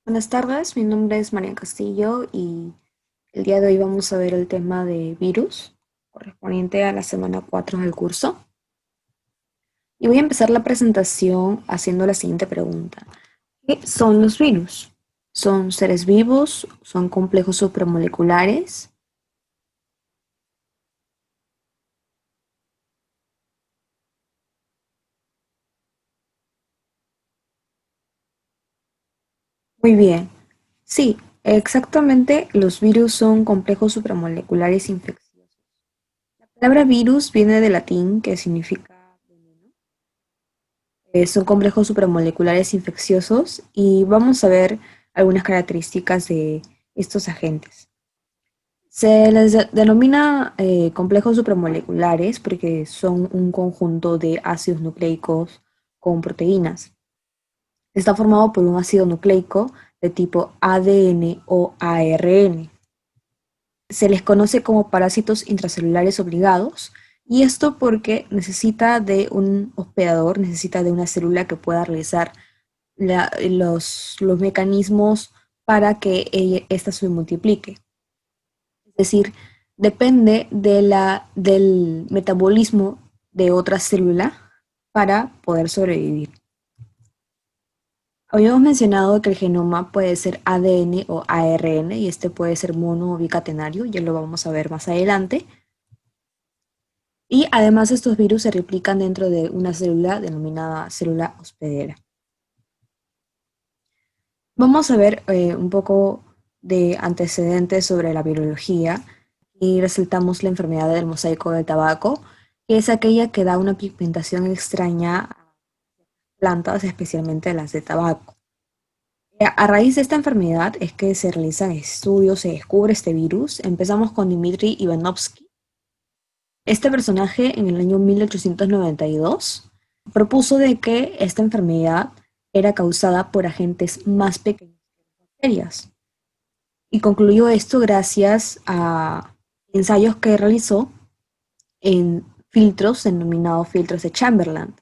Buenas tardes, mi nombre es María Castillo y el día de hoy vamos a ver el tema de virus correspondiente a la semana 4 del curso. Y voy a empezar la presentación haciendo la siguiente pregunta. ¿Qué son los virus? ¿Son seres vivos? ¿Son complejos supramoleculares? Muy bien. Sí, exactamente, los virus son complejos supramoleculares infecciosos. La palabra virus viene del latín que significa veneno. Son complejos supramoleculares infecciosos y vamos a ver algunas características de estos agentes. Se les denomina complejos supramoleculares porque son un conjunto de ácidos nucleicos con proteínas. Está formado por un ácido nucleico de tipo ADN o ARN. Se les conoce como parásitos intracelulares obligados, y esto porque necesita de un hospedador, necesita de una célula que pueda realizar los mecanismos para que ésta se multiplique. Es decir, depende del metabolismo de otra célula para poder sobrevivir. Habíamos mencionado que el genoma puede ser ADN o ARN y este puede ser mono o bicatenario, ya lo vamos a ver más adelante. Y además estos virus se replican dentro de una célula denominada célula hospedera. Vamos a ver un poco de antecedentes sobre la biología y resaltamos la enfermedad del mosaico del tabaco, que es aquella que da una pigmentación extraña a plantas, especialmente a las de tabaco. A raíz de esta enfermedad es que se realizan estudios, se descubre este virus. Empezamos con Dmitry Ivanovsky. Este personaje en el año 1892 propuso de que esta enfermedad era causada por agentes más pequeños que las bacterias. Y concluyó esto gracias a ensayos que realizó en filtros denominados filtros de Chamberlain.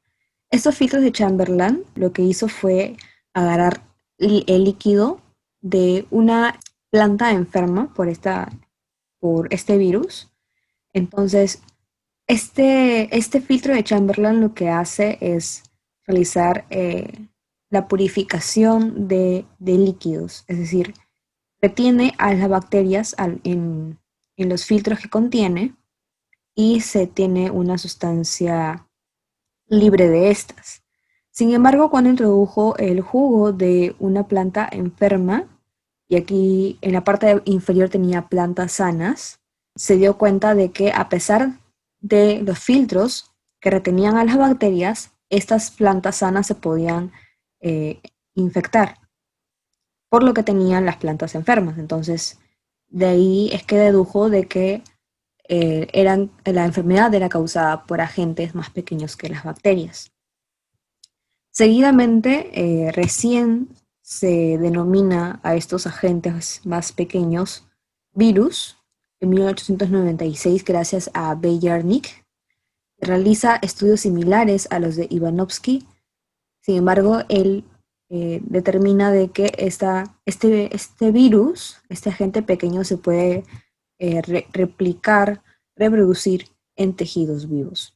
Estos filtros de Chamberlain lo que hizo fue agarrar el líquido de una planta enferma por este virus. Entonces, este filtro de Chamberlain lo que hace es realizar la purificación de líquidos, es decir, retiene a las bacterias en los filtros que contiene y se tiene una sustancia libre de estas. Sin embargo, cuando introdujo el jugo de una planta enferma, y aquí en la parte inferior tenía plantas sanas, se dio cuenta de que a pesar de los filtros que retenían a las bacterias, estas plantas sanas se podían eh, infectar, por lo que tenían las plantas enfermas. Entonces, de ahí es que dedujo de que la enfermedad era causada por agentes más pequeños que las bacterias. Seguidamente, recién se denomina a estos agentes más pequeños virus. En 1896, gracias a Bayernick, realiza estudios similares a los de Ivanovsky. Sin embargo, él determina de que este virus, este agente pequeño, se puede replicar, reproducir en tejidos vivos.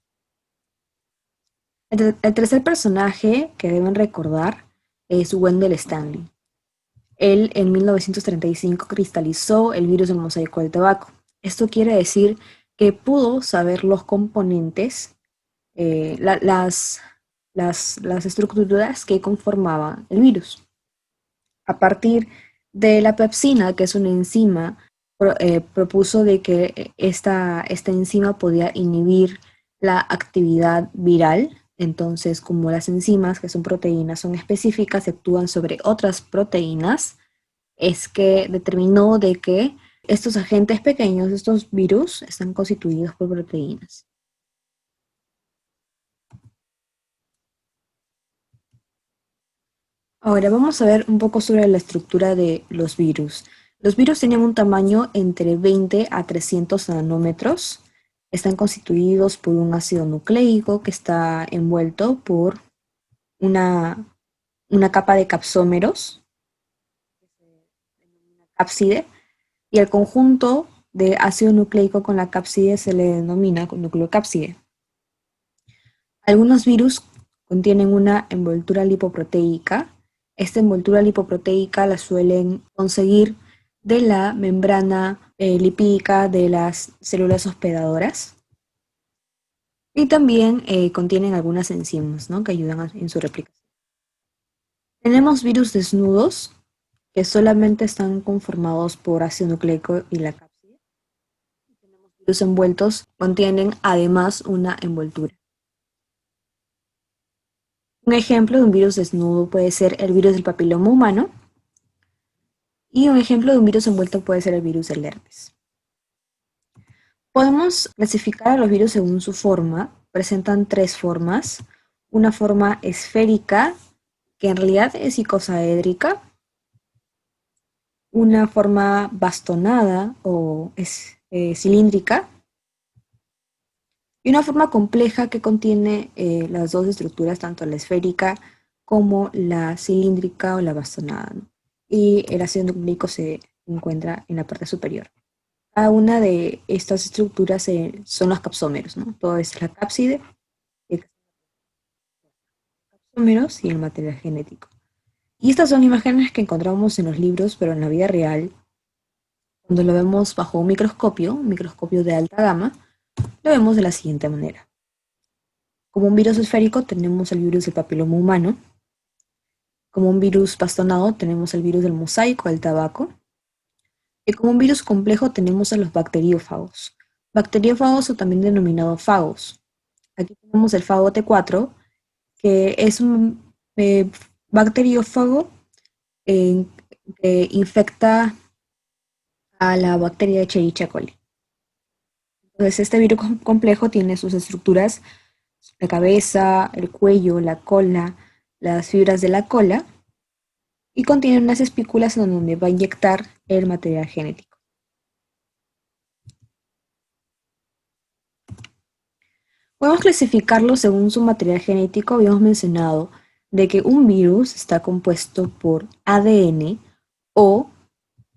El tercer personaje que deben recordar es Wendell Stanley. Él en 1935 cristalizó el virus del mosaico del tabaco. Esto quiere decir que pudo saber los componentes, eh, la- las, las estructuras que conformaban el virus. A partir de la pepsina, que es una enzima, propuso de que esta enzima podía inhibir la actividad viral. Entonces, como las enzimas, que son proteínas, son específicas y actúan sobre otras proteínas, es que determinó de que estos agentes pequeños, estos virus, están constituidos por proteínas. Ahora vamos a ver un poco sobre la estructura de los virus. Los virus tienen un tamaño entre 20 a 300 nanómetros. Están constituidos por un ácido nucleico que está envuelto por una, una capa de capsómeros. cápside, y el conjunto de ácido nucleico con la cápside se le denomina nucleocápside. Algunos virus contienen una envoltura lipoproteica. Esta envoltura lipoproteica la suelen conseguir de la membrana lipídica de las células hospedadoras. Y también contienen algunas enzimas, ¿no?, que ayudan en su replicación. Tenemos virus desnudos, que solamente están conformados por ácido nucleico y la cápside. Tenemos virus envueltos, contienen además una envoltura. Un ejemplo de un virus desnudo puede ser el virus del papiloma humano, y un ejemplo de un virus envuelto puede ser el virus del herpes. Podemos clasificar a los virus según su forma. Presentan tres formas. Una forma esférica, que en realidad es icosaédrica. Una forma bastonada o cilíndrica. Y una forma compleja que contiene las dos estructuras, tanto la esférica como la cilíndrica o la bastonada, ¿no? Y el ácido nucleico se encuentra en la parte superior. Cada una de estas estructuras son los capsómeros, ¿no? Todo es la cápside, el capsómeros y el material genético. Y estas son imágenes que encontramos en los libros, pero en la vida real, cuando lo vemos bajo un microscopio de alta gama, lo vemos de la siguiente manera. Como un virus esférico tenemos el virus del papiloma humano. Como un virus bastonado tenemos el virus del mosaico del tabaco. Y como un virus complejo tenemos a los bacteriófagos. Bacteriófagos o también denominados fagos. Aquí tenemos el fago T4, que es un bacteriófago que infecta a la bacteria Escherichia coli. Entonces, este virus complejo tiene sus estructuras: la cabeza, el cuello, la cola, las fibras de la cola, y contiene unas espículas en donde va a inyectar el material genético. Podemos clasificarlo según su material genético. Habíamos mencionado de que un virus está compuesto por ADN o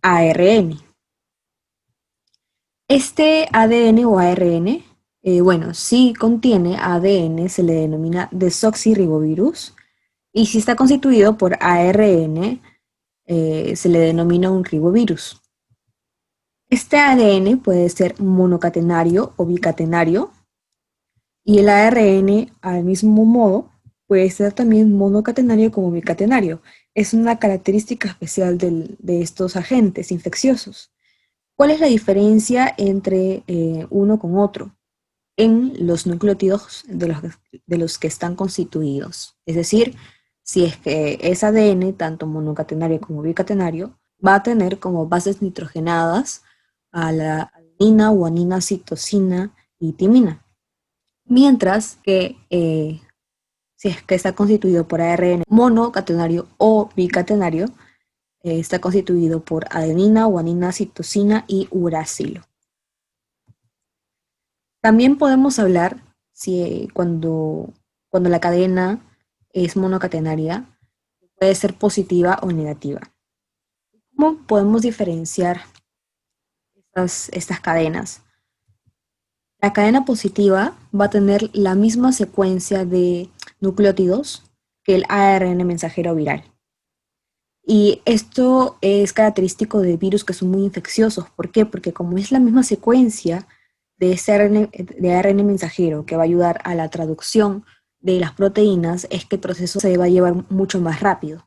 ARN. Este ADN o ARN, bueno, si contiene ADN, se le denomina desoxirribovirus, y si está constituido por ARN, se le denomina un ribovirus. Este ADN puede ser monocatenario o bicatenario, y el ARN, al mismo modo, puede ser también monocatenario como bicatenario. Es una característica especial de estos agentes infecciosos. ¿Cuál es la diferencia entre uno con otro? En los nucleótidos de los que están constituidos. Es decir, si es que es ADN, tanto monocatenario como bicatenario, va a tener como bases nitrogenadas a la adenina, guanina, citosina y timina. Mientras que si es que está constituido por ARN monocatenario o bicatenario, está constituido por adenina, guanina, citosina y uracilo. También podemos hablar cuando la cadena es monocatenaria, puede ser positiva o negativa. ¿Cómo podemos diferenciar estas cadenas? La cadena positiva va a tener la misma secuencia de nucleótidos que el ARN mensajero viral. Y esto es característico de virus que son muy infecciosos. ¿Por qué? Porque como es la misma secuencia de ARN mensajero que va a ayudar a la traducción de las proteínas, es que el proceso se va a llevar mucho más rápido.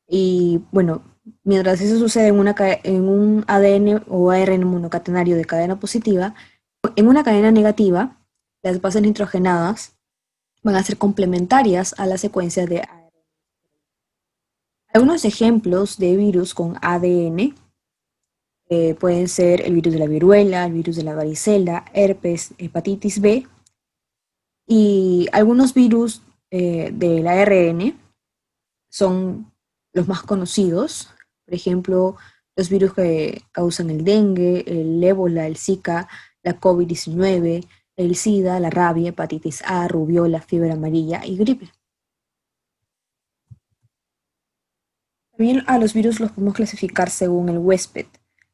Y bueno, mientras eso sucede en un ADN o ARN monocatenario de cadena positiva, en una cadena negativa, las bases nitrogenadas van a ser complementarias a la secuencia de ARN. Algunos ejemplos de virus con ADN pueden ser el virus de la viruela, el virus de la varicela, herpes, hepatitis B, y algunos virus del ARN son los más conocidos. Por ejemplo, los virus que causan el dengue, el ébola, el Zika, la COVID-19, el SIDA, la rabia, hepatitis A, rubiola, fiebre amarilla y gripe. También a los virus los podemos clasificar según el huésped.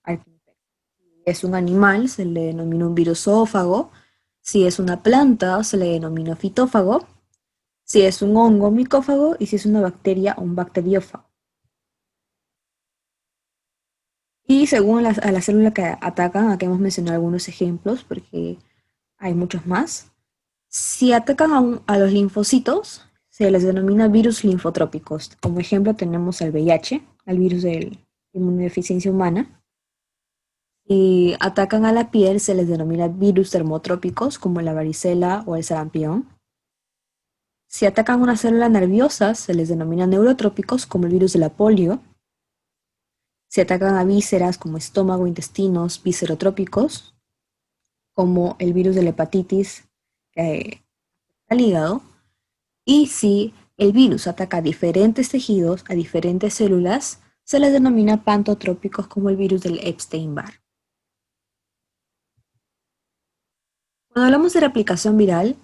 Al que infecta. Si es un animal, se le denomina un virus zoófago. Si es una planta, se le denomina fitófago. Si es un hongo, micófago. Y si es una bacteria, un bacteriófago. Y según a la célula que atacan, aquí hemos mencionado algunos ejemplos porque hay muchos más. Si atacan a los linfocitos, se les denomina virus linfotrópicos. Como ejemplo tenemos el VIH, el virus de la inmunodeficiencia humana. Si atacan a la piel, se les denomina virus dermotrópicos, como la varicela o el sarampión. Si atacan una célula nerviosa, se les denomina neurotrópicos, como el virus de la polio. Si atacan a vísceras, como estómago, intestinos, viscerotrópicos, como el virus de la hepatitis al hígado. Y si el virus ataca a diferentes tejidos, a diferentes células, se les denomina pantotrópicos, como el virus del Epstein-Barr. Cuando hablamos de replicación viral,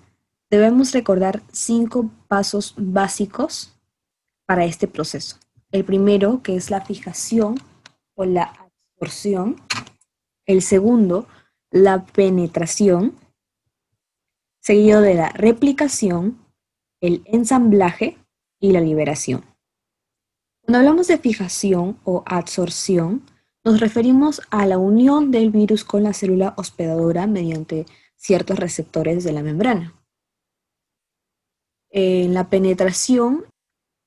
debemos recordar 5 pasos básicos para este proceso. El primero, que es la fijación o la absorción. El segundo, la penetración, seguido de la replicación, el ensamblaje y la liberación. Cuando hablamos de fijación o adsorción, nos referimos a la unión del virus con la célula hospedadora mediante ciertos receptores de la membrana. En la penetración,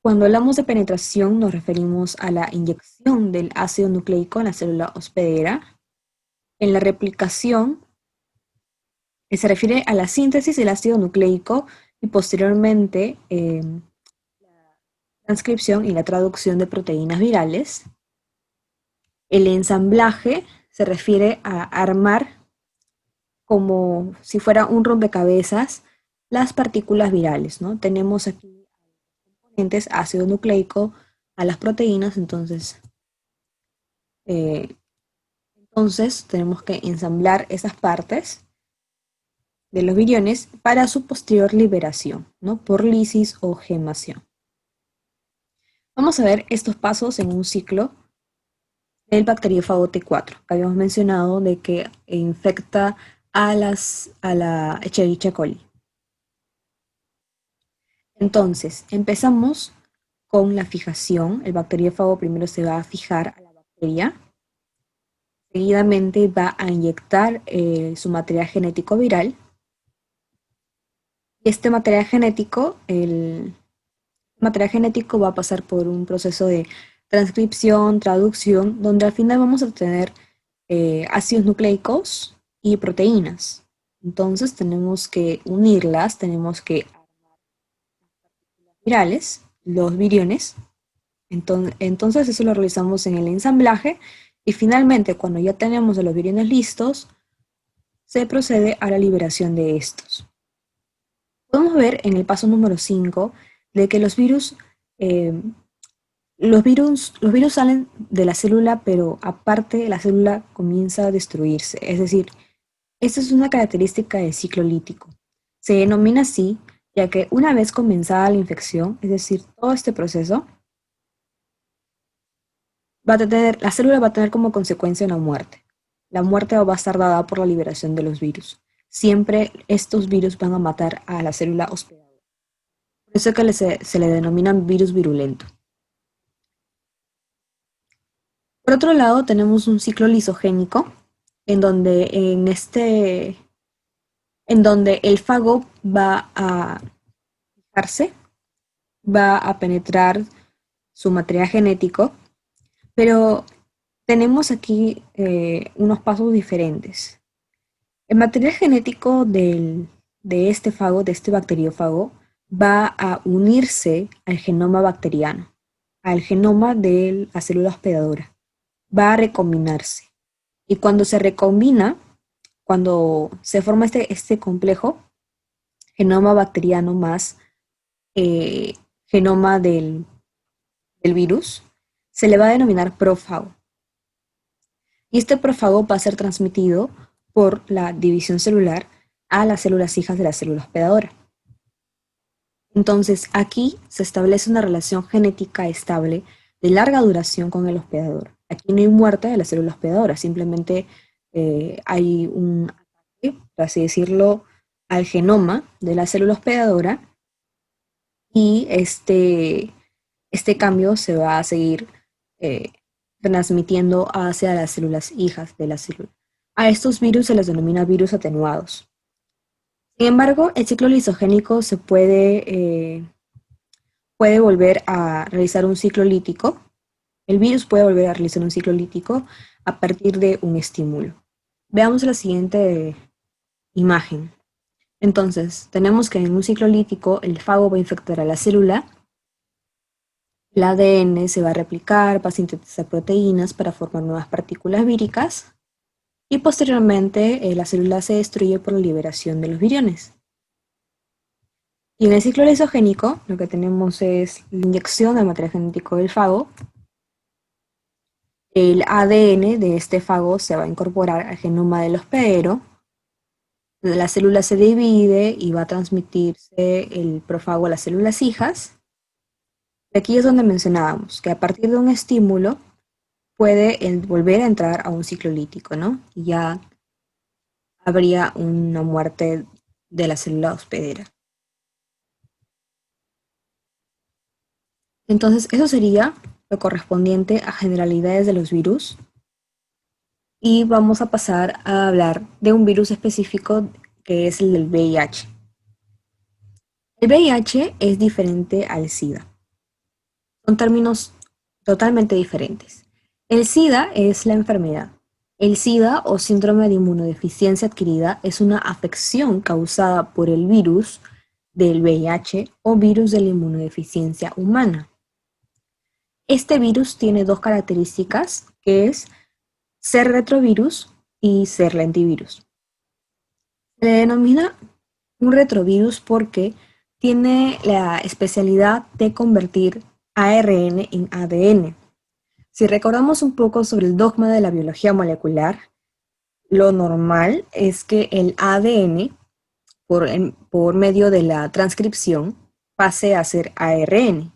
cuando hablamos de penetración, nos referimos a la inyección del ácido nucleico en la célula hospedera. En la replicación, se refiere a la síntesis del ácido nucleico y posteriormente la transcripción y la traducción de proteínas virales. El ensamblaje se refiere a armar como si fuera un rompecabezas las partículas virales, ¿no? Tenemos aquí componentes ácido nucleico a las proteínas, entonces tenemos que ensamblar esas partes de los viriones para su posterior liberación, ¿no? Por lisis o gemación. Vamos a ver estos pasos en un ciclo del bacteriófago T4, que habíamos mencionado de que infecta a la Escherichia coli. Entonces, empezamos con la fijación. El bacteriófago primero se va a fijar a la bacteria. Seguidamente va a inyectar su material genético viral. Este material genético, el material genético va a pasar por un proceso de transcripción, traducción, donde al final vamos a obtener ácidos nucleicos y proteínas. Entonces tenemos que unirlas, tenemos que armar virales, los viriones. Entonces eso lo realizamos en el ensamblaje y finalmente cuando ya tenemos los viriones listos, se procede a la liberación de estos. Podemos ver en el paso número 5 de que los virus salen de la célula, pero aparte la célula comienza a destruirse. Es decir, esta es una característica del ciclo lítico. Se denomina así ya que una vez comenzada la infección, es decir, todo este proceso, la célula va a tener como consecuencia una muerte. La muerte va a estar dada por la liberación de los virus. Siempre estos virus van a matar a la célula hospedadora. Por eso es que se le denominan virus virulento. Por otro lado, tenemos un ciclo lisogénico, en donde el fago va a fijarse, va a penetrar su material genético, pero tenemos aquí unos pasos diferentes. El material genético de este fago, de este bacteriófago, va a unirse al genoma bacteriano, al genoma de la célula hospedadora. Va a recombinarse. Y cuando se recombina, cuando se forma este complejo, genoma bacteriano más genoma del virus, se le va a denominar prófago. Y este prófago va a ser transmitido por la división celular a las células hijas de la célula hospedadora. Entonces, aquí se establece una relación genética estable de larga duración con el hospedador. Aquí no hay muerte de la célula hospedadora, simplemente hay un ataque, por así decirlo, al genoma de la célula hospedadora y este cambio se va a seguir eh, transmitiendo hacia las células hijas de la célula. A estos virus se les denomina virus atenuados. Sin embargo, el ciclo lisogénico puede volver a realizar un ciclo lítico. El virus puede volver a realizar un ciclo lítico a partir de un estímulo. Veamos la siguiente imagen. Entonces, tenemos que en un ciclo lítico el fago va a infectar a la célula, el ADN se va a replicar, va a sintetizar proteínas para formar nuevas partículas víricas y posteriormente la célula se destruye por la liberación de los viriones. Y en el ciclo lisogénico lo que tenemos es la inyección del material genético del fago. El ADN de este fago se va a incorporar al genoma del hospedero. La célula se divide y va a transmitirse el profago a las células hijas. Y aquí es donde mencionábamos que a partir de un estímulo puede volver a entrar a un ciclo lítico, ¿no? Y ya habría una muerte de la célula hospedera. Entonces, eso sería lo correspondiente a generalidades de los virus. Y vamos a pasar a hablar de un virus específico que es el del VIH. El VIH es diferente al SIDA. Son términos totalmente diferentes. El SIDA es la enfermedad. El SIDA o síndrome de inmunodeficiencia adquirida es una afección causada por el virus del VIH o virus de la inmunodeficiencia humana. Este virus tiene dos características, que es ser retrovirus y ser lentivirus. Se le denomina un retrovirus porque tiene la especialidad de convertir ARN en ADN. Si recordamos un poco sobre el dogma de la biología molecular, lo normal es que el ADN, por medio de la transcripción, pase a ser ARN.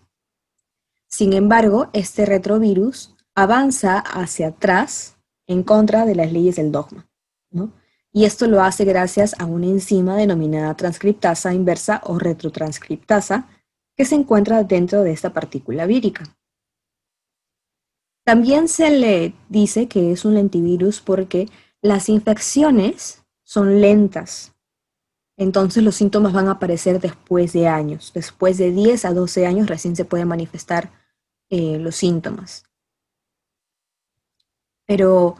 Sin embargo, este retrovirus avanza hacia atrás en contra de las leyes del dogma, ¿no? Y esto lo hace gracias a una enzima denominada transcriptasa inversa o retrotranscriptasa que se encuentra dentro de esta partícula vírica. También se le dice que es un lentivirus porque las infecciones son lentas. Entonces los síntomas van a aparecer después de años. Después de 10 a 12 años recién se pueden manifestar los síntomas. Pero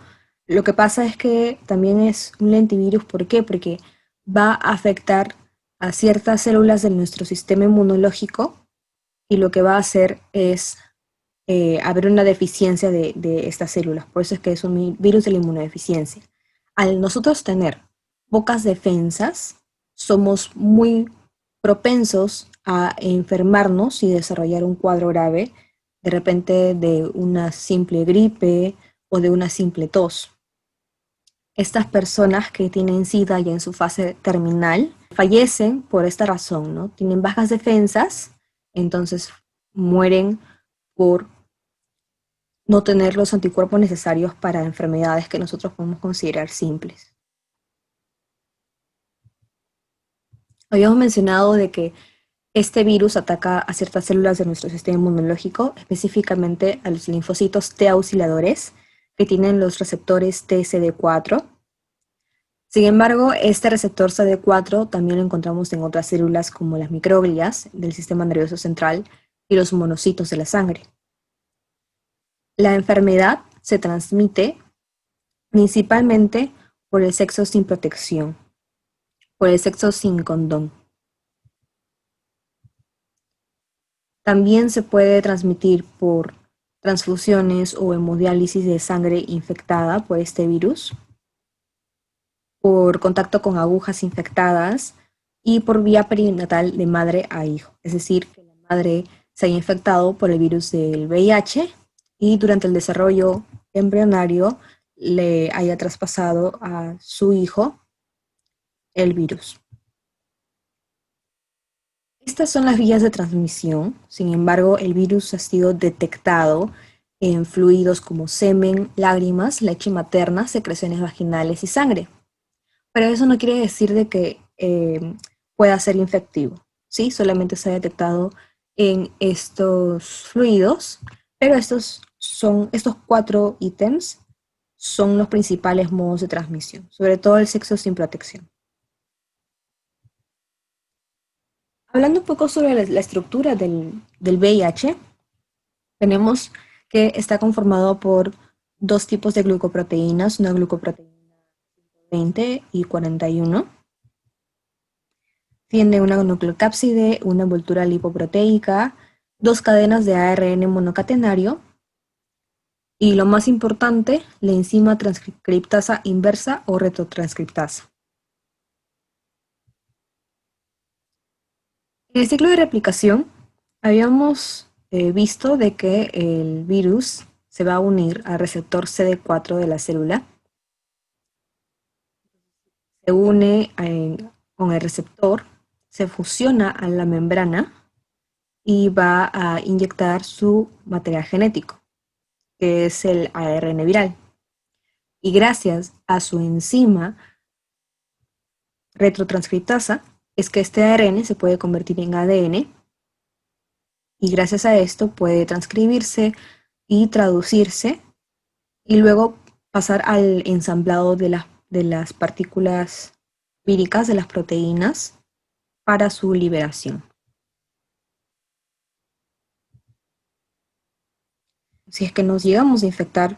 lo que pasa es que también es un lentivirus, ¿por qué? Porque va a afectar a ciertas células de nuestro sistema inmunológico y lo que va a hacer es haber una deficiencia de estas células. Por eso es que es un virus de la inmunodeficiencia. Al nosotros tener pocas defensas, somos muy propensos a enfermarnos y desarrollar un cuadro grave, de repente de una simple gripe o de una simple tos. Estas personas que tienen SIDA ya en su fase terminal fallecen por esta razón, ¿no? Tienen bajas defensas, entonces mueren por no tener los anticuerpos necesarios para enfermedades que nosotros podemos considerar simples. Habíamos mencionado de que este virus ataca a ciertas células de nuestro sistema inmunológico, específicamente a los linfocitos T auxiliadores, que tienen los receptores TCD4. Sin embargo, este receptor CD4 también lo encontramos en otras células como las microglias del sistema nervioso central y los monocitos de la sangre. La enfermedad se transmite principalmente por el sexo sin protección, por el sexo sin condón. También se puede transmitir por transfusiones o hemodiálisis de sangre infectada por este virus, por contacto con agujas infectadas y por vía perinatal de madre a hijo. Es decir, que la madre se haya infectado por el virus del VIH y durante el desarrollo embrionario le haya traspasado a su hijo el virus. Estas son las vías de transmisión. Sin embargo, el virus ha sido detectado en fluidos como semen, lágrimas, leche materna, secreciones vaginales y sangre. Pero eso no quiere decir de que pueda ser infectivo, ¿sí? Solamente se ha detectado en estos fluidos, pero estos 4 ítems son los principales modos de transmisión, sobre todo el sexo sin protección. Hablando un poco sobre la estructura del VIH, tenemos que está conformado por dos tipos de glucoproteínas, una glucoproteína 20 y 41. Tiene una nucleocápside, una envoltura lipoproteica, dos cadenas de ARN monocatenario y lo más importante, la enzima transcriptasa inversa o retrotranscriptasa. En el ciclo de replicación habíamos visto de que el virus se va a unir al receptor CD4 de la célula, se une con el receptor, se fusiona a la membrana y va a inyectar su material genético, que es el ARN viral. Y gracias a su enzima retrotranscriptasa es que este ARN se puede convertir en ADN y gracias a esto puede transcribirse y traducirse y luego pasar al ensamblado de las partículas víricas de las proteínas para su liberación. Si es que nos llegamos a infectar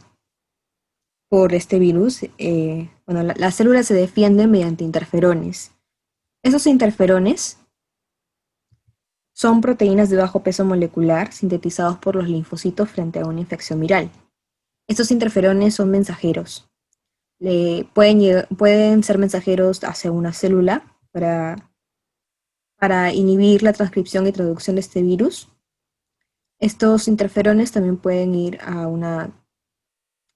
por este virus, bueno, las células se defienden mediante interferones. Esos interferones son proteínas de bajo peso molecular sintetizados por los linfocitos frente a una infección viral. Estos interferones son mensajeros. Pueden ser mensajeros hacia una célula para inhibir la transcripción y traducción de este virus. Estos interferones también pueden ir a una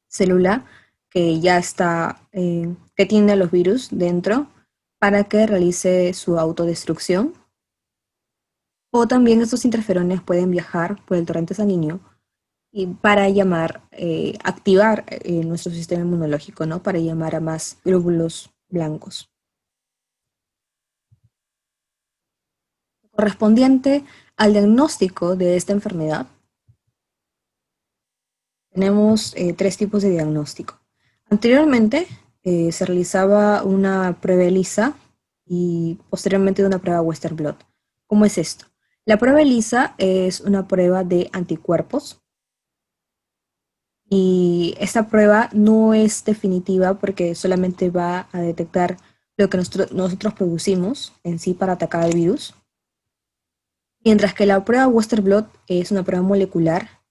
célula que ya está, que tiene los virus dentro para que realice su autodestrucción. O también estos interferones pueden viajar por el torrente sanguíneo y para activar nuestro sistema inmunológico, ¿no? Para llamar a más glóbulos blancos. Correspondiente al diagnóstico de esta enfermedad, tenemos 3 tipos de diagnóstico. Anteriormente se realizaba una prueba ELISA y posteriormente una prueba Western blot. ¿Cómo es esto? La prueba ELISA es una prueba de anticuerpos y esta prueba no es definitiva porque solamente va a detectar lo que nosotros producimos en sí para atacar al virus, mientras que la prueba Western blot es una prueba molecular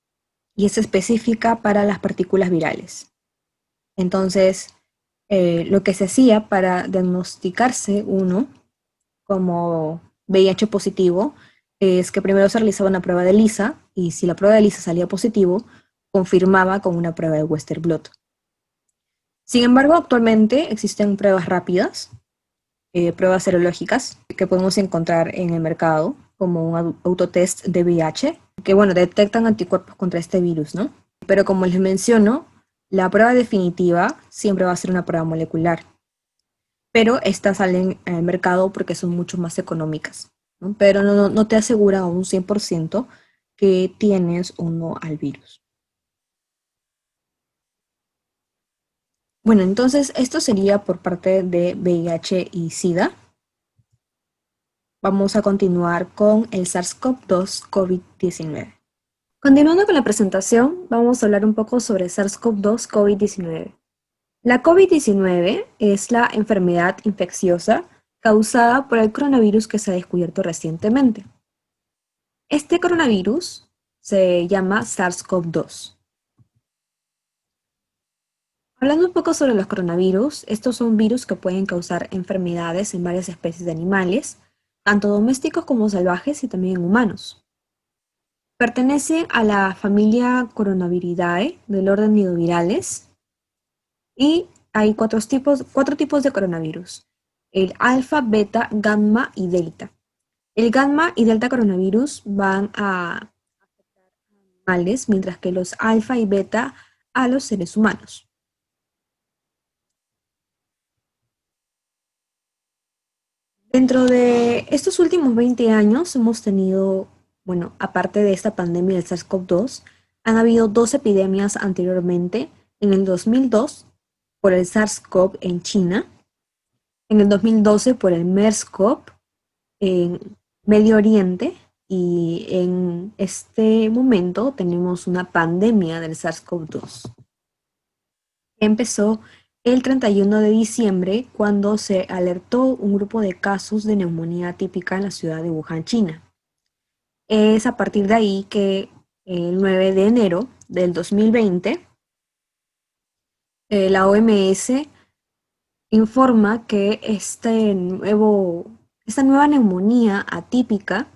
y es específica para las partículas virales. Entonces, lo que se hacía para diagnosticarse uno como VIH positivo es que primero se realizaba una prueba de ELISA y si la prueba de ELISA salía positivo, confirmaba con una prueba de Western blot. Sin embargo, actualmente existen pruebas rápidas, pruebas serológicas que podemos encontrar en el mercado, como un autotest de VIH, que bueno, detectan anticuerpos contra este virus, ¿no? Pero como les menciono, la prueba definitiva siempre va a ser una prueba molecular, pero estas salen al mercado porque son mucho más económicas, ¿no? Pero no te asegura un 100% que tienes o no al virus. Bueno, entonces esto sería por parte de VIH y SIDA. Vamos a continuar con el SARS-CoV-2 COVID-19. Continuando con la presentación, vamos a hablar un poco sobre SARS-CoV-2 COVID-19. La COVID-19 es la enfermedad infecciosa causada por el coronavirus que se ha descubierto recientemente. Este coronavirus se llama SARS-CoV-2. Hablando un poco sobre los coronavirus, estos son virus que pueden causar enfermedades en varias especies de animales, tanto domésticos como salvajes y también en humanos. Pertenecen a la familia Coronaviridae del orden nidovirales y hay cuatro tipos de coronavirus: el alfa, beta, gamma y delta. El gamma y delta coronavirus van a animales, mientras que los alfa y beta a los seres humanos. Dentro de estos últimos 20 años hemos tenido, bueno, aparte de esta pandemia del SARS-CoV-2, han habido dos epidemias anteriormente, en el 2002 por el SARS-CoV en China, en el 2012 por el MERS-CoV en Medio Oriente y en este momento tenemos una pandemia del SARS-CoV-2. Empezó el 31 de diciembre cuando se alertó un grupo de casos de neumonía típica en la ciudad de Wuhan, China. Es a partir de ahí que el 9 de enero del 2020 la OMS informa que esta nueva neumonía atípica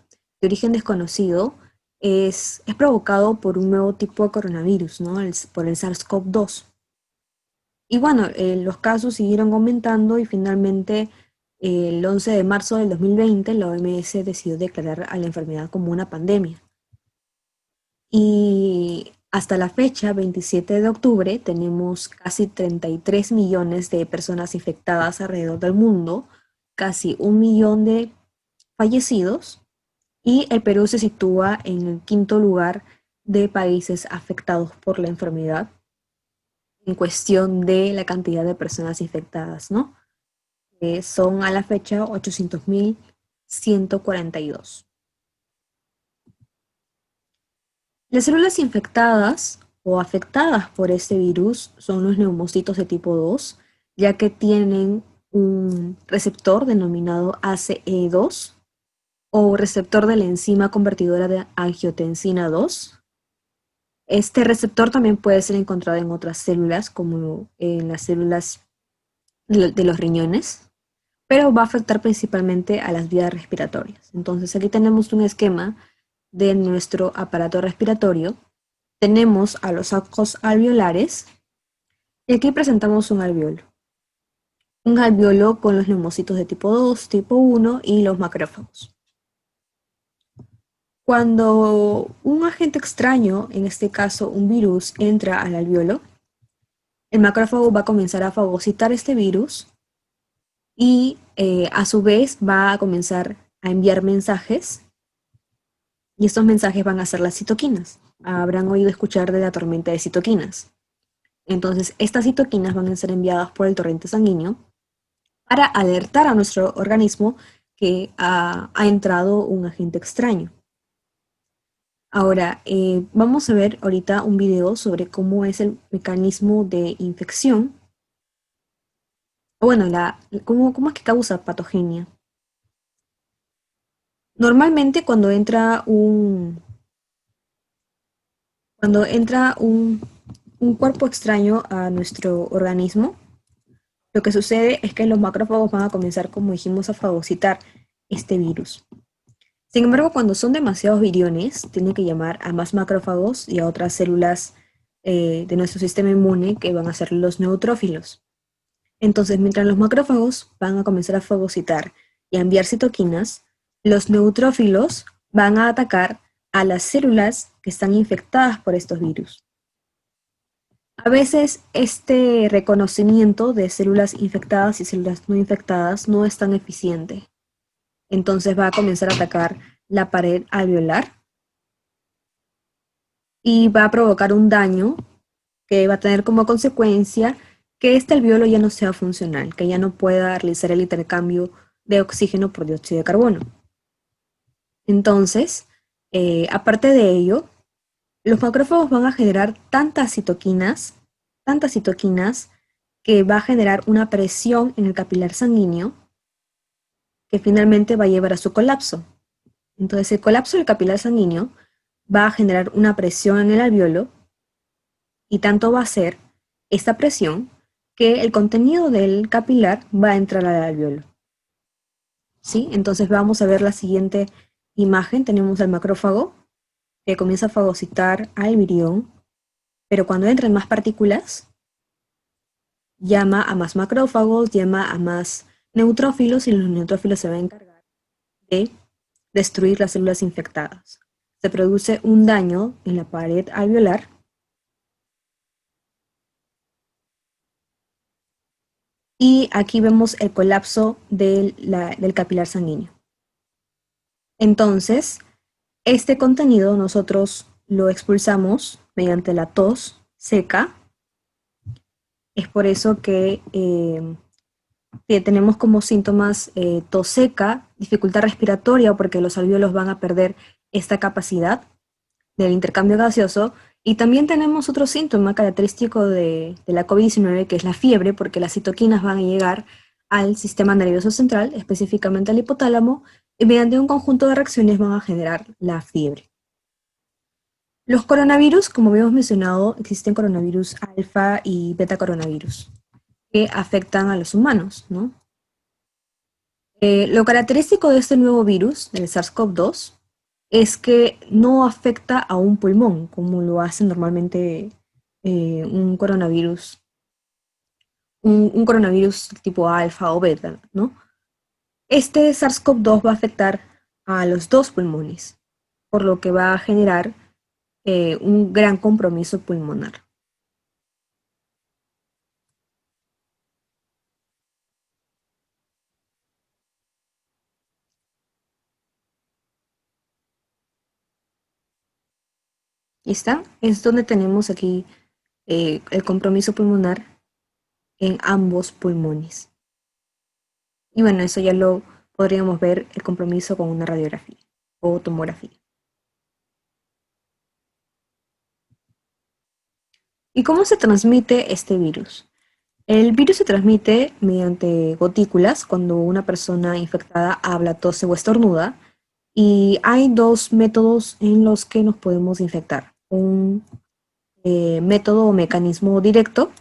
de origen desconocido es provocado por un nuevo tipo de coronavirus, ¿no? Por el SARS-CoV-2. Y bueno, los casos siguieron aumentando y finalmente el 11 de marzo del 2020 la OMS decidió declarar a la enfermedad como una pandemia. Y hasta la fecha, 27 de octubre, tenemos casi 33 millones de personas infectadas alrededor del mundo, casi 1 millón de fallecidos y el Perú se sitúa en el quinto lugar de países afectados por la enfermedad en cuestión de la cantidad de personas infectadas, ¿no? Son a la fecha 800.142. Las células infectadas o afectadas por este virus son los neumocitos de tipo 2, ya que tienen un receptor denominado ACE2 o receptor de la enzima convertidora de angiotensina 2. Este receptor también puede ser encontrado en otras células, como en las células de los riñones, pero va a afectar principalmente a las vías respiratorias. Entonces aquí tenemos un esquema de nuestro aparato respiratorio. Tenemos a los sacos alveolares y aquí presentamos un alveolo. Un alveolo con los neumocitos de tipo 2, tipo 1 y los macrófagos. Cuando un agente extraño, en este caso un virus, entra al alveolo, el macrófago va a comenzar a fagocitar este virus y a su vez va a comenzar a enviar mensajes y estos mensajes van a ser las citoquinas. Habrán oído escuchar de la tormenta de citoquinas. Entonces, estas citoquinas van a ser enviadas por el torrente sanguíneo para alertar a nuestro organismo que ha entrado un agente extraño. Ahora, vamos a ver ahorita un video sobre cómo es el mecanismo de infección. Bueno, cómo es que causa patogenia. Normalmente cuando entra un cuerpo extraño a nuestro organismo, lo que sucede es que los macrófagos van a comenzar, como dijimos, a fagocitar este virus. Sin embargo, cuando son demasiados viriones, tienen que llamar a más macrófagos y a otras células de nuestro sistema inmune que van a ser los neutrófilos. Entonces, mientras los macrófagos van a comenzar a fagocitar y a enviar citoquinas, los neutrófilos van a atacar a las células que están infectadas por estos virus. A veces este reconocimiento de células infectadas y células no infectadas no es tan eficiente. Entonces va a comenzar a atacar la pared alveolar y va a provocar un daño que va a tener como consecuencia que este alveolo ya no sea funcional, que ya no pueda realizar el intercambio de oxígeno por dióxido de carbono. Entonces, aparte de ello, los macrófagos van a generar tantas citoquinas, que va a generar una presión en el capilar sanguíneo que finalmente va a llevar a su colapso. Entonces, el colapso del capilar sanguíneo va a generar una presión en el alveolo y tanto va a ser esta presión que el contenido del capilar va a entrar al alveolo. ¿Sí? Entonces vamos a ver la siguiente imagen. Tenemos al macrófago que comienza a fagocitar al virión, pero cuando entran más partículas, llama a más macrófagos, llama a más neutrófilos y los neutrófilos se van a encargar de destruir las células infectadas. Se produce un daño en la pared alveolar y aquí vemos el colapso del capilar sanguíneo. Entonces, este contenido nosotros lo expulsamos mediante la tos seca. Es por eso que tenemos como síntomas tos seca, dificultad respiratoria, porque los alvéolos van a perder esta capacidad del intercambio gaseoso. Y también tenemos otro síntoma característico de la COVID-19, que es la fiebre, porque las citoquinas van a llegar al sistema nervioso central, específicamente al hipotálamo, y mediante un conjunto de reacciones van a generar la fiebre. Los coronavirus, como habíamos mencionado, existen coronavirus alfa y beta coronavirus que afectan a los humanos, ¿no? Lo característico de este nuevo virus, del SARS-CoV-2, es que no afecta a un pulmón, como lo hace normalmente un coronavirus, un coronavirus tipo alfa o beta, ¿no? Este SARS-CoV-2 va a afectar a los dos pulmones, por lo que va a generar un gran compromiso pulmonar. ¿Y está? Es donde tenemos aquí el compromiso pulmonar en ambos pulmones. Y bueno, eso ya lo podríamos ver el compromiso con una radiografía o tomografía. ¿Y cómo se transmite este virus? El virus se transmite mediante gotículas cuando una persona infectada habla, tose o estornuda. Y hay dos métodos en los que nos podemos infectar. Un método o mecanismo directo,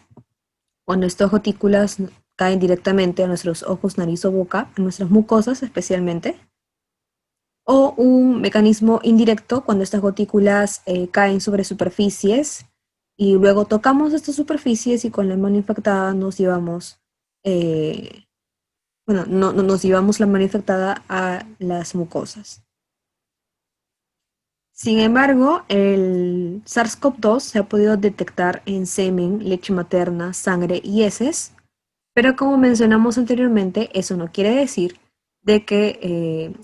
cuando estas gotículas caen directamente a nuestros ojos, nariz o boca, a nuestras mucosas especialmente. O un mecanismo indirecto, cuando estas gotículas caen sobre superficies y luego tocamos estas superficies y con la mano infectada nos llevamos, bueno, no nos llevamos la mano infectada a las mucosas. Sin embargo, el SARS-CoV-2 se ha podido detectar en semen, leche materna, sangre y heces, pero como mencionamos anteriormente, eso no quiere decir de que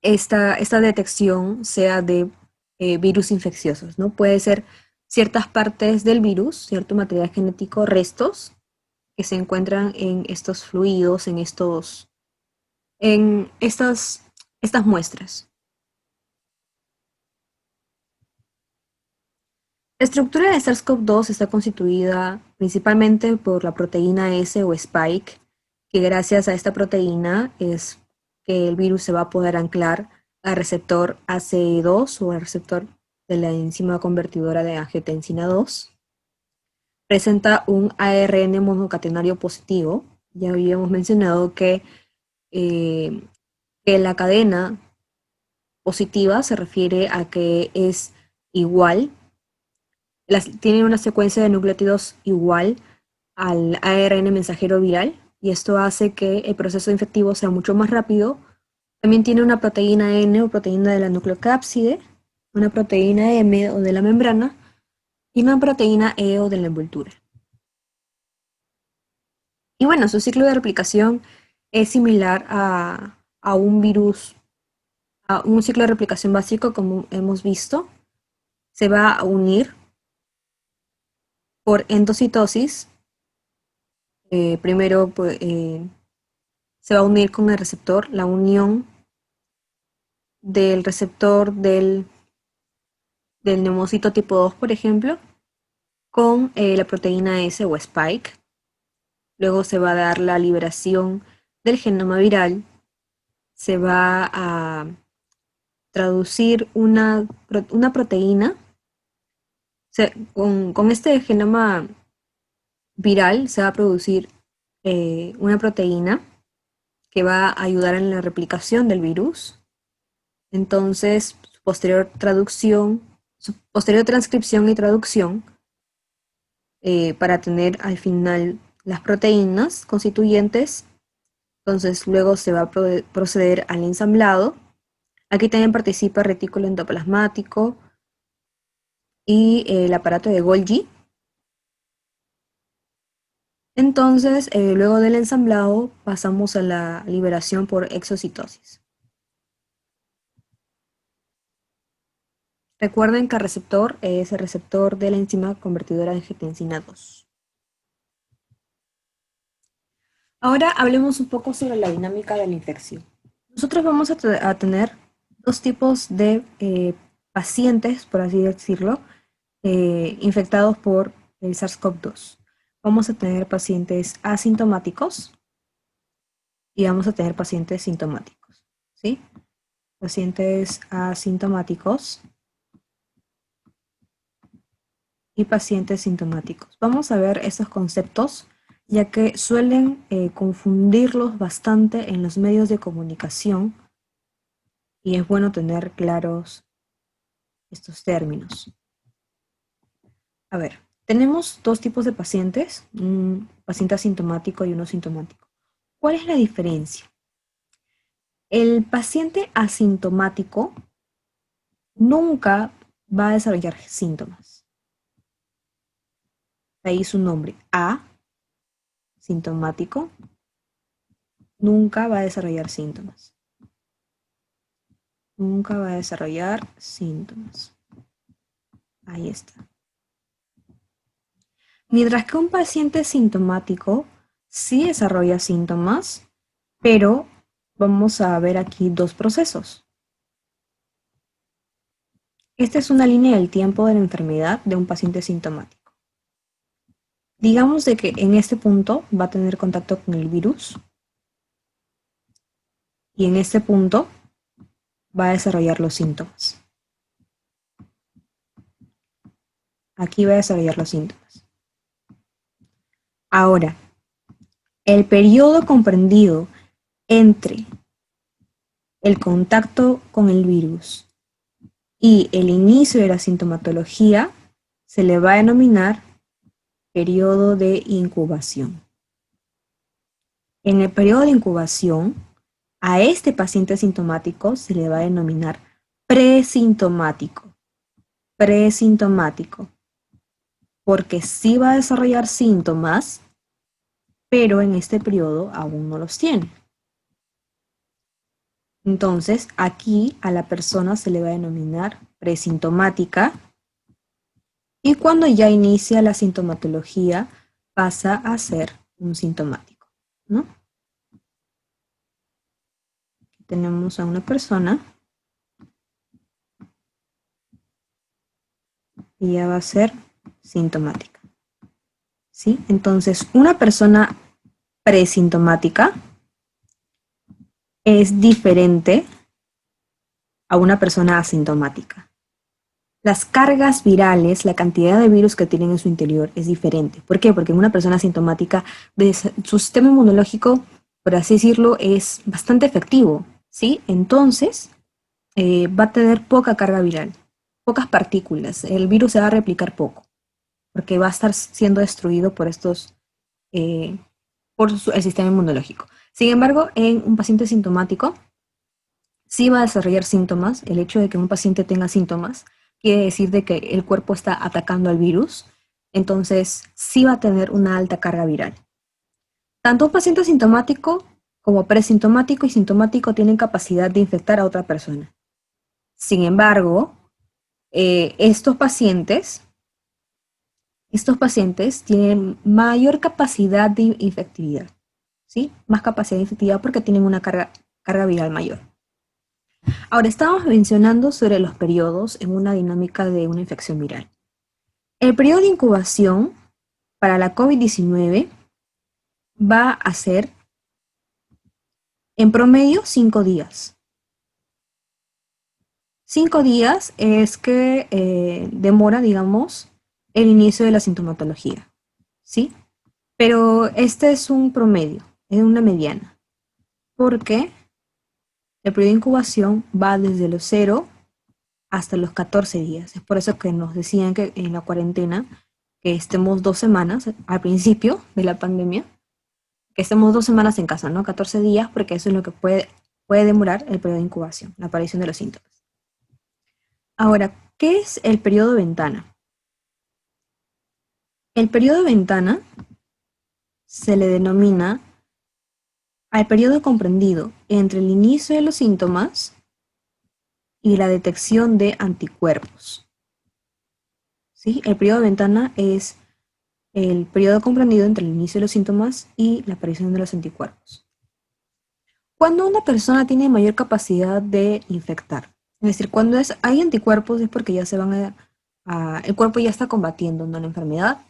esta detección sea de virus infecciosos, ¿no? Puede ser ciertas partes del virus, cierto material genético, restos que se encuentran en estos fluidos, en estas muestras. La estructura de SARS-CoV-2 está constituida principalmente por la proteína S o spike, que gracias a esta proteína es que el virus se va a poder anclar al receptor ACE2 o al receptor de la enzima convertidora de angiotensina 2. Presenta un ARN monocatenario positivo. Ya habíamos mencionado eh, que la cadena positiva se refiere a que es igual, tiene una secuencia de nucleótidos igual al ARN mensajero viral y esto hace que el proceso infectivo sea mucho más rápido. También tiene una proteína N o proteína de la nucleocápside, una proteína M o de la membrana y una proteína E o de la envoltura. Y bueno, su ciclo de replicación es similar a un virus, a un ciclo de replicación básico como hemos visto. Se va a unir por endocitosis. Primero pues, se va a unir con el receptor, la unión del receptor del neumocito tipo 2, por ejemplo, con la proteína S o spike. Luego se va a dar la liberación del genoma viral. Se va a traducir una proteína. Con este genoma viral se va a producir una proteína que va a ayudar en la replicación del virus. Entonces, su posterior transcripción y traducción para tener al final las proteínas constituyentes Entonces, luego se va a proceder al ensamblado. Aquí también participa el retículo endoplasmático y el aparato de Golgi. Entonces, luego del ensamblado, pasamos a la liberación por exocitosis. Recuerden que el receptor es el receptor de la enzima convertidora de angiotensina 2. Ahora hablemos un poco sobre la dinámica de la infección. Nosotros vamos a tener dos tipos de pacientes, por así decirlo, infectados por el SARS-CoV-2. Vamos a tener pacientes asintomáticos y vamos a tener pacientes sintomáticos, ¿sí? Pacientes asintomáticos y pacientes sintomáticos. Vamos a ver estos conceptos ya que suelen confundirlos bastante en los medios de comunicación y es bueno tener claros estos términos. A ver, tenemos dos tipos de pacientes, un paciente asintomático y uno sintomático. ¿Cuál es la diferencia? El paciente asintomático nunca va a desarrollar síntomas. De ahí su nombre, asintomático, nunca va a desarrollar síntomas. Nunca va a desarrollar síntomas. Ahí está. Mientras que un paciente sintomático sí desarrolla síntomas, pero vamos a ver aquí dos procesos. Esta es una línea del tiempo de la enfermedad de un paciente sintomático. Digamos de que en este punto va a tener contacto con el virus y en este punto va a desarrollar los síntomas. Aquí va a desarrollar los síntomas. Ahora, el periodo comprendido entre el contacto con el virus y el inicio de la sintomatología se le va a denominar periodo de incubación. En el periodo de incubación, a este paciente sintomático se le va a denominar presintomático. Presintomático. Porque sí va a desarrollar síntomas, pero en este periodo aún no los tiene. Entonces, aquí a la persona se le va a denominar presintomática y cuando ya inicia la sintomatología pasa a ser un sintomático, ¿no? Aquí tenemos a una persona y ya va a ser sintomática, ¿sí? Entonces, una persona presintomática es diferente a una persona asintomática. Las cargas virales, la cantidad de virus que tienen en su interior es diferente. ¿Por qué? Porque en una persona asintomática, su sistema inmunológico, por así decirlo, es bastante efectivo, ¿sí? Entonces, va a tener poca carga viral, pocas partículas. El virus se va a replicar poco, porque va a estar siendo destruido por el sistema inmunológico. Sin embargo, en un paciente sintomático, sí va a desarrollar síntomas. El hecho de que un paciente tenga síntomas quiere decir de que el cuerpo está atacando al virus, entonces sí va a tener una alta carga viral. Tanto un paciente sintomático como presintomático y sintomático tienen capacidad de infectar a otra persona. Sin embargo, estos pacientes tienen mayor capacidad de infectividad, ¿sí? Más capacidad de infectividad porque tienen una carga viral mayor. Ahora, estábamos mencionando sobre los periodos en una dinámica de una infección viral. El periodo de incubación para la COVID-19 va a ser en promedio 5 días. 5 días es que demora, digamos, el inicio de la sintomatología, ¿sí? Pero este es un promedio, es una mediana, porque el periodo de incubación va desde los 0 hasta los 14 días. Es por eso que nos decían que en la cuarentena que estemos 2 semanas al principio de la pandemia que estemos 2 semanas en casa, ¿no? 14 días, porque eso es lo que puede demorar el periodo de incubación, la aparición de los síntomas. Ahora, ¿qué es el periodo ventana? El periodo ventana se le denomina al periodo comprendido entre el inicio de los síntomas y la detección de anticuerpos. ¿Sí? El periodo de ventana es el periodo comprendido entre el inicio de los síntomas y la aparición de los anticuerpos. Cuando una persona tiene mayor capacidad de infectar, es decir, cuando hay anticuerpos es porque ya se van el cuerpo ya está combatiendo, ¿no?, la enfermedad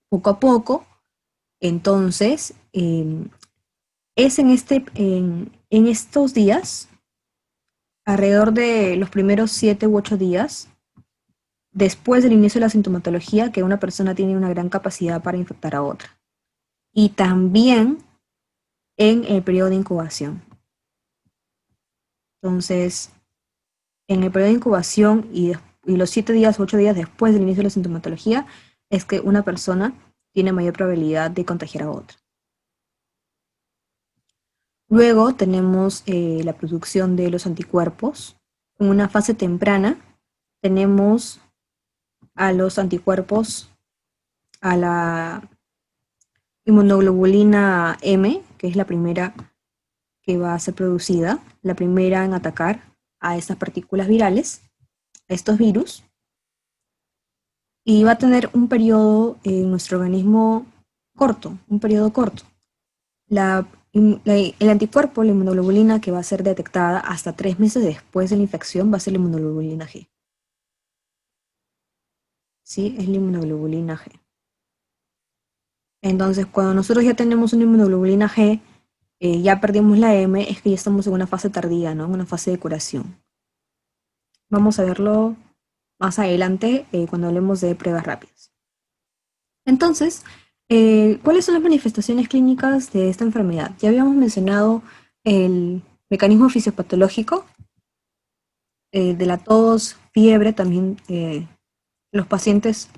poco a poco. Entonces, es en estos días, alrededor de los primeros 7 u 8 días, después del inicio de la sintomatología, que una persona tiene una gran capacidad para infectar a otra. Y también en el periodo de incubación. Entonces, en el periodo de incubación y los 7 días o 8 días después del inicio de la sintomatología, es que una persona tiene mayor probabilidad de contagiar a otra. Luego tenemos la producción de los anticuerpos. En una fase temprana tenemos a los anticuerpos, a la inmunoglobulina M, que es la primera que va a ser producida, la primera en atacar a estas partículas virales, a estos virus, y va a tener un periodo en nuestro organismo corto, un periodo corto. El anticuerpo, la inmunoglobulina que va a ser detectada hasta 3 meses después de la infección, va a ser la inmunoglobulina G. ¿Sí? Es la inmunoglobulina G. Entonces, cuando nosotros ya tenemos una inmunoglobulina G, ya perdimos la M, es que ya estamos en una fase tardía, ¿no? En una fase de curación. Vamos a verlo más adelante cuando hablemos de pruebas rápidas. Entonces, ¿cuáles son las manifestaciones clínicas de esta enfermedad? Ya habíamos mencionado el mecanismo fisiopatológico de la tos, fiebre, también los pacientes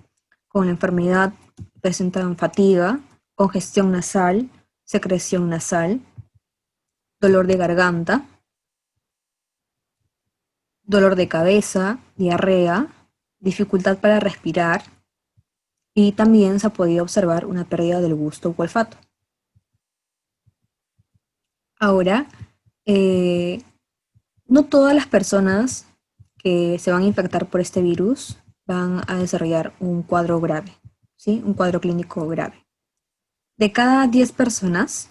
con la enfermedad presentan fatiga, congestión nasal, secreción nasal, dolor de garganta, dolor de cabeza, diarrea, dificultad para respirar y también se ha podido observar una pérdida del gusto o olfato. Ahora, no todas las personas que se van a infectar por este virus van a desarrollar un cuadro grave, ¿sí? Un cuadro clínico grave. De cada 10 personas,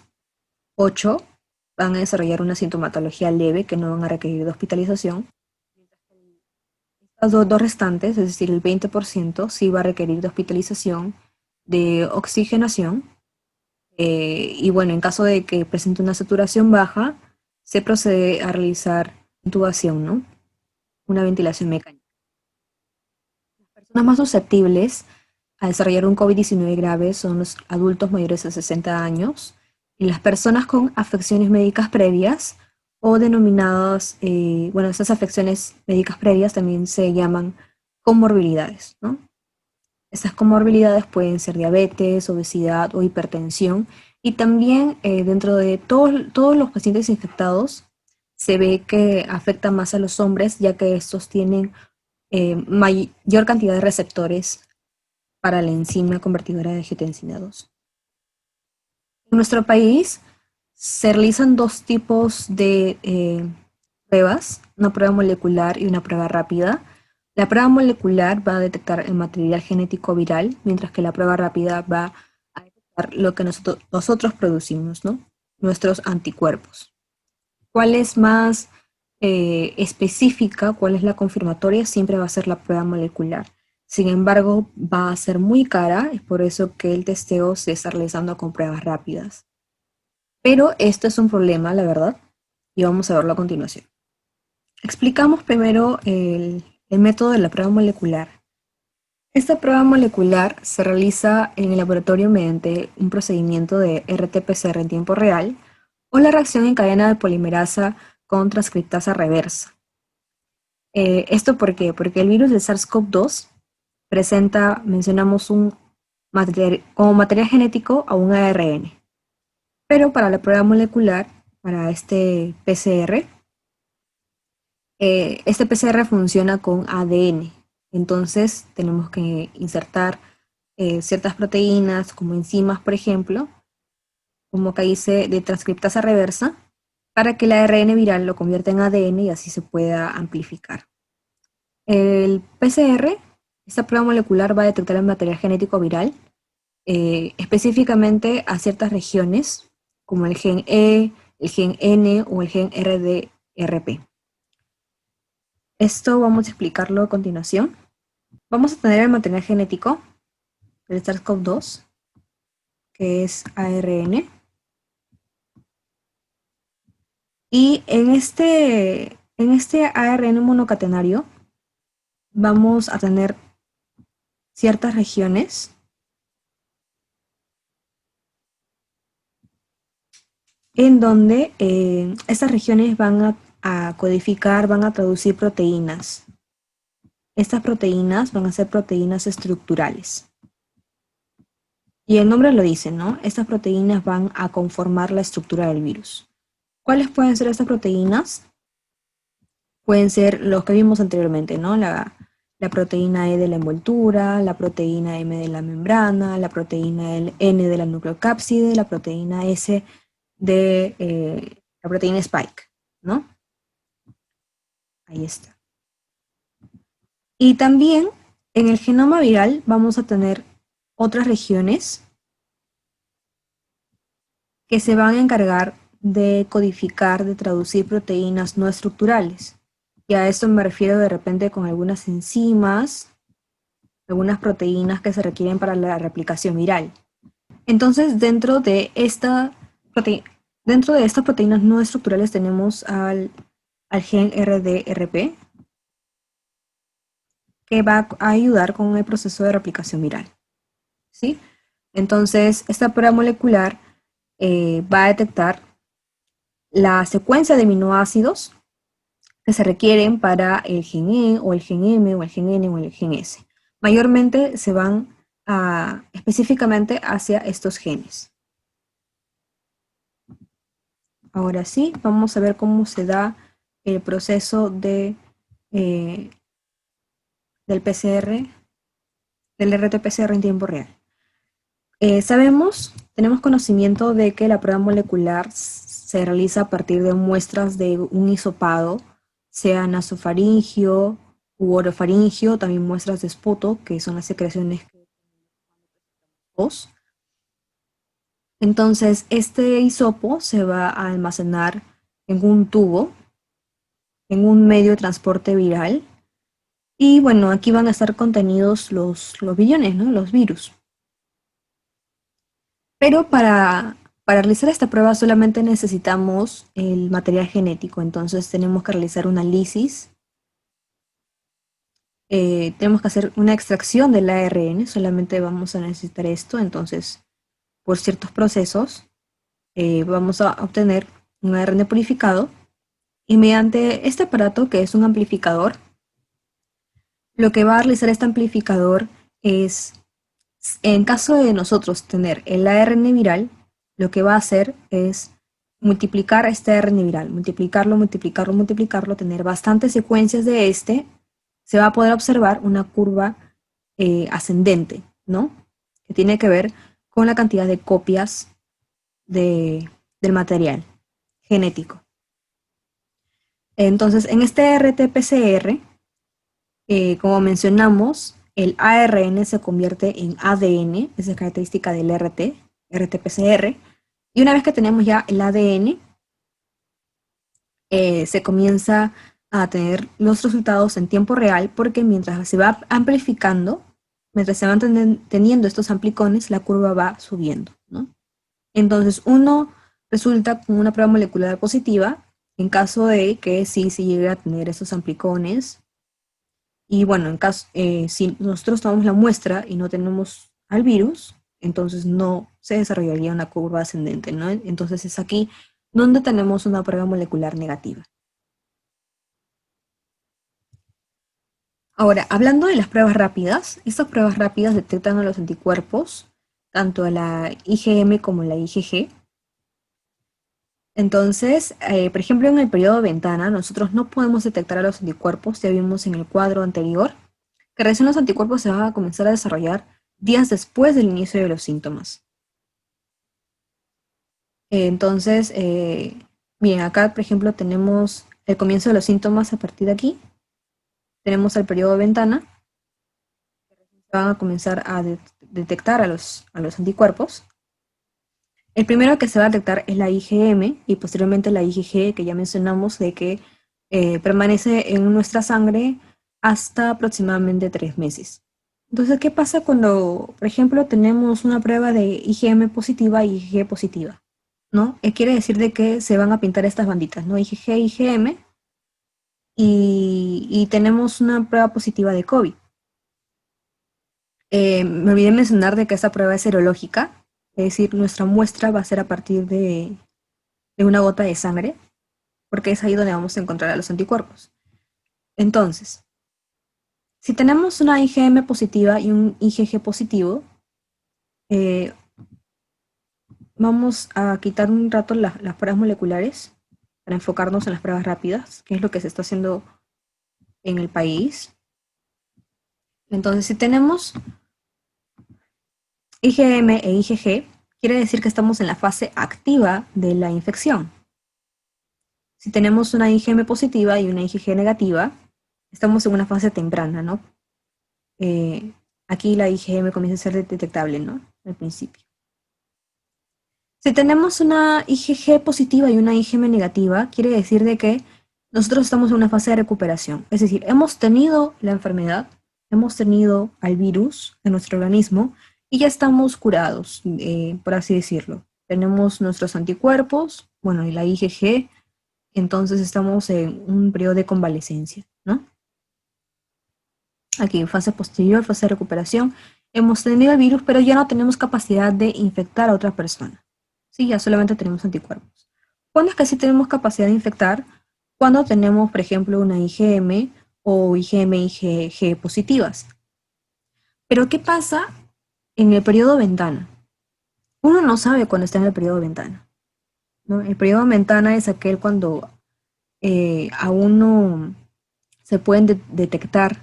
8 van a desarrollar una sintomatología leve que no van a requerir de hospitalización. Las dos restantes, es decir, el 20%, sí va a requerir de hospitalización, de oxigenación, y bueno, en caso de que presente una saturación baja, se procede a realizar intubación, ¿no? Una ventilación mecánica. Las personas más susceptibles a desarrollar un COVID-19 grave son los adultos mayores de 60 años y las personas con afecciones médicas previas o denominadas, bueno, esas afecciones médicas previas también se llaman comorbilidades, ¿no? Estas comorbilidades pueden ser diabetes, obesidad o hipertensión. Y también dentro de todos los pacientes infectados se ve que afecta más a los hombres, ya que estos tienen mayor cantidad de receptores para la enzima convertidora de angiotensina 2. En nuestro país se realizan dos tipos de pruebas, una prueba molecular y una prueba rápida. La prueba molecular va a detectar el material genético viral, mientras que la prueba rápida va a detectar lo que nosotros producimos, ¿no? Nuestros anticuerpos. ¿Cuál es más específica, cuál es la confirmatoria? Siempre va a ser la prueba molecular. Sin embargo, va a ser muy cara, es por eso que el testeo se está realizando con pruebas rápidas. Pero esto es un problema, la verdad, y vamos a verlo a continuación. Explicamos primero el método de la prueba molecular. Esta prueba molecular se realiza en el laboratorio mediante un procedimiento de RT-PCR en tiempo real o la reacción en cadena de polimerasa con transcriptasa reversa. ¿Esto por qué? Porque el virus del SARS-CoV-2 presenta, mencionamos como material genético a un ARN. Pero para la prueba molecular, para este PCR funciona con ADN. Entonces tenemos que insertar ciertas proteínas como enzimas, por ejemplo, como que dice de transcriptasa reversa, para que el ARN viral lo convierta en ADN y así se pueda amplificar. El PCR, esta prueba molecular va a detectar el material genético viral, específicamente a ciertas regiones, como el gen E, el gen N o el gen RDRP. Esto vamos a explicarlo a continuación. Vamos a tener el material genético del SARS-CoV-2, que es ARN. Y en este ARN monocatenario vamos a tener ciertas regiones en donde estas regiones van a codificar, van a traducir proteínas. Estas proteínas van a ser proteínas estructurales. Y el nombre lo dice, ¿no? Estas proteínas van a conformar la estructura del virus. ¿Cuáles pueden ser estas proteínas? Pueden ser los que vimos anteriormente, ¿no? La proteína E de la envoltura, la proteína M de la membrana, la proteína N de la nucleocápside, la proteína S de la proteína Spike, ¿no? Ahí está. Y también en el genoma viral vamos a tener otras regiones que se van a encargar de codificar, de traducir proteínas no estructurales. Y a esto me refiero de repente con algunas enzimas, algunas proteínas que se requieren para la replicación viral. Entonces, dentro de estas proteínas no estructurales tenemos al gen RDRP, que va a ayudar con el proceso de replicación viral, ¿sí? Entonces, esta prueba molecular va a detectar la secuencia de aminoácidos que se requieren para el gen E o el gen M o el gen N o el gen S. Mayormente se van específicamente hacia estos genes. Ahora sí, vamos a ver cómo se da el proceso del PCR, del RT-PCR en tiempo real. Tenemos conocimiento de que la prueba molecular se realiza a partir de muestras de un hisopado, sea nasofaringio u orofaringio, también muestras de esputo, que son las secreciones que tenemos. Entonces, este hisopo se va a almacenar en un tubo, en un medio de transporte viral, y bueno, aquí van a estar contenidos los billones, ¿no? Los virus. Pero para realizar esta prueba solamente necesitamos el material genético, entonces tenemos que realizar una lisis, tenemos que hacer una extracción del ARN, solamente vamos a necesitar esto, entonces por ciertos procesos vamos a obtener un ARN purificado y mediante este aparato que es un amplificador, lo que va a realizar este amplificador es, en caso de nosotros tener el ARN viral, lo que va a hacer es multiplicar este ARN viral, multiplicarlo, multiplicarlo, multiplicarlo, tener bastantes secuencias de este, se va a poder observar una curva ascendente, ¿no? Que tiene que ver con la cantidad de copias del material genético. Entonces, en este RT-PCR, como mencionamos, el ARN se convierte en ADN, esa es característica del RT-PCR, y una vez que tenemos ya el ADN, se comienza a tener los resultados en tiempo real porque mientras se va amplificando, mientras se van teniendo estos amplicones, la curva va subiendo, ¿no? Entonces, uno resulta con una prueba molecular positiva en caso de que sí se llegue a tener estos amplicones. Y bueno, si nosotros tomamos la muestra y no tenemos al virus, entonces no se desarrollaría una curva ascendente, ¿no? Entonces es aquí donde tenemos una prueba molecular negativa. Ahora, hablando de las pruebas rápidas, estas pruebas rápidas detectan a los anticuerpos, tanto a la IgM como a la IgG, Entonces, por ejemplo, en el periodo de ventana, nosotros no podemos detectar a los anticuerpos, ya vimos en el cuadro anterior, que recién los anticuerpos se van a comenzar a desarrollar días después del inicio de los síntomas. Entonces, bien, acá, por ejemplo, tenemos el comienzo de los síntomas a partir de aquí, tenemos el periodo de ventana, se van a comenzar a detectar a los anticuerpos. El primero que se va a detectar es la IgM y posteriormente la IgG, que ya mencionamos de que permanece en nuestra sangre hasta aproximadamente 3 meses. Entonces, ¿qué pasa cuando, por ejemplo, tenemos una prueba de IgM positiva y IgG positiva? ¿No? Quiere decir de que se van a pintar estas banditas, ¿no? IgG, IgM, y tenemos una prueba positiva de COVID. Me olvidé mencionar de que esta prueba es serológica, es decir, nuestra muestra va a ser a partir de una gota de sangre, porque es ahí donde vamos a encontrar a los anticuerpos. Entonces, si tenemos una IgM positiva y un IgG positivo, eh, vamos a quitar un rato las pruebas moleculares para enfocarnos en las pruebas rápidas, que es lo que se está haciendo en el país. Entonces, si tenemos IgM e IgG, quiere decir que estamos en la fase activa de la infección. Si tenemos una IgM positiva y una IgG negativa, estamos en una fase temprana, ¿no? Aquí la IgM comienza a ser detectable, ¿no? Al principio. Si tenemos una IgG positiva y una IgM negativa, quiere decir de que nosotros estamos en una fase de recuperación. Es decir, hemos tenido la enfermedad, hemos tenido al virus en nuestro organismo y ya estamos curados, por así decirlo. Tenemos nuestros anticuerpos, bueno, y la IgG, entonces estamos en un periodo de convalecencia, ¿no? Aquí, fase posterior, fase de recuperación, hemos tenido el virus, pero ya no tenemos capacidad de infectar a otra persona. Sí, ya solamente tenemos anticuerpos. ¿Cuándo es que sí tenemos capacidad de infectar? Cuando tenemos, por ejemplo, una IgM o IgM-IgG positivas. Pero ¿qué pasa en el periodo de ventana? Uno no sabe cuándo está en el periodo de ventana, ¿no? El periodo de ventana es aquel cuando aún no se pueden detectar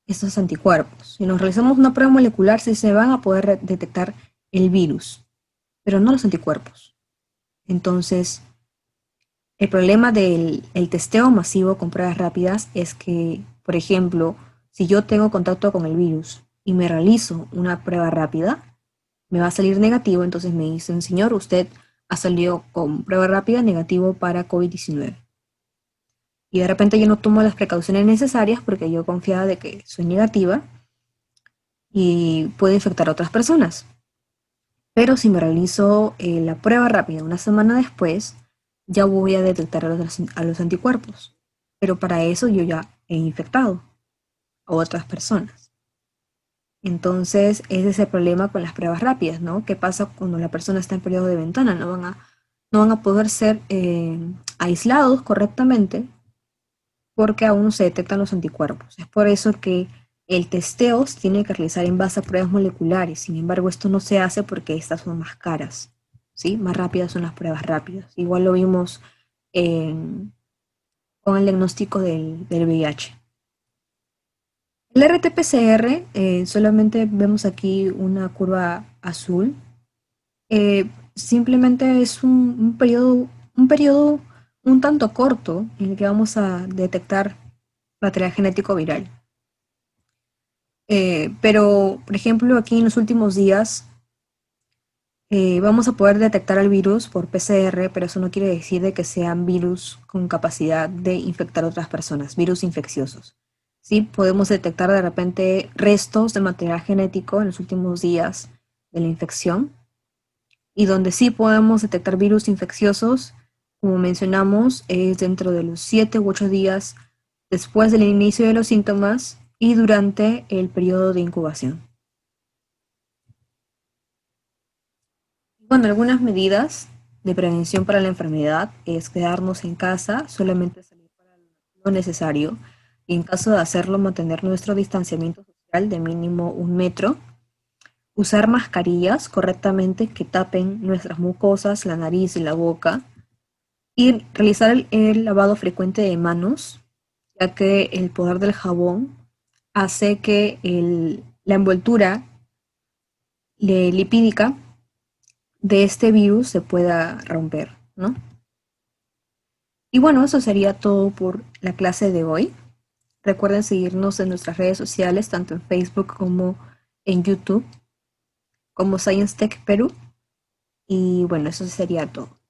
estos anticuerpos. Si nos realizamos una prueba molecular, sí se van a poder detectar el virus, pero no los anticuerpos. Entonces, el problema del testeo masivo con pruebas rápidas es que, por ejemplo, si yo tengo contacto con el virus y me realizo una prueba rápida, me va a salir negativo, entonces me dicen, señor, usted ha salido con prueba rápida negativo para COVID-19. Y de repente yo no tomo las precauciones necesarias porque yo confiaba de que soy negativa y puede infectar a otras personas. Pero si me realizo la prueba rápida una semana después, ya voy a detectar a los anticuerpos. Pero para eso yo ya he infectado a otras personas. Entonces, ese es el problema con las pruebas rápidas, ¿no? ¿Qué pasa cuando la persona está en periodo de ventana? No van a poder ser aislados correctamente porque aún no se detectan los anticuerpos. Es por eso que el testeo se tiene que realizar en base a pruebas moleculares. Sin embargo, esto no se hace porque estas son más caras, ¿sí? Más rápidas son las pruebas rápidas. Igual lo vimos con el diagnóstico del VIH. El RT-PCR, solamente vemos aquí una curva azul. Simplemente es un periodo un tanto corto en el que vamos a detectar material genético viral. Pero, por ejemplo, aquí en los últimos días vamos a poder detectar el virus por PCR, pero eso no quiere decir de que sean virus con capacidad de infectar a otras personas, virus infecciosos. Sí, podemos detectar de repente restos de material genético en los últimos días de la infección y donde sí podemos detectar virus infecciosos, como mencionamos, es dentro de los 7 u 8 días después del inicio de los síntomas y durante el periodo de incubación. Bueno, algunas medidas de prevención para la enfermedad es quedarnos en casa, solamente salir para lo necesario y en caso de hacerlo mantener nuestro distanciamiento social de mínimo 1 metro, usar mascarillas correctamente que tapen nuestras mucosas, la nariz y la boca, Y realizar el lavado frecuente de manos, ya que el poder del jabón hace que la envoltura lipídica de este virus se pueda romper, ¿no? Y bueno, eso sería todo por la clase de hoy. Recuerden seguirnos en nuestras redes sociales, tanto en Facebook como en YouTube, como Science Tech Perú. Y bueno, eso sería todo.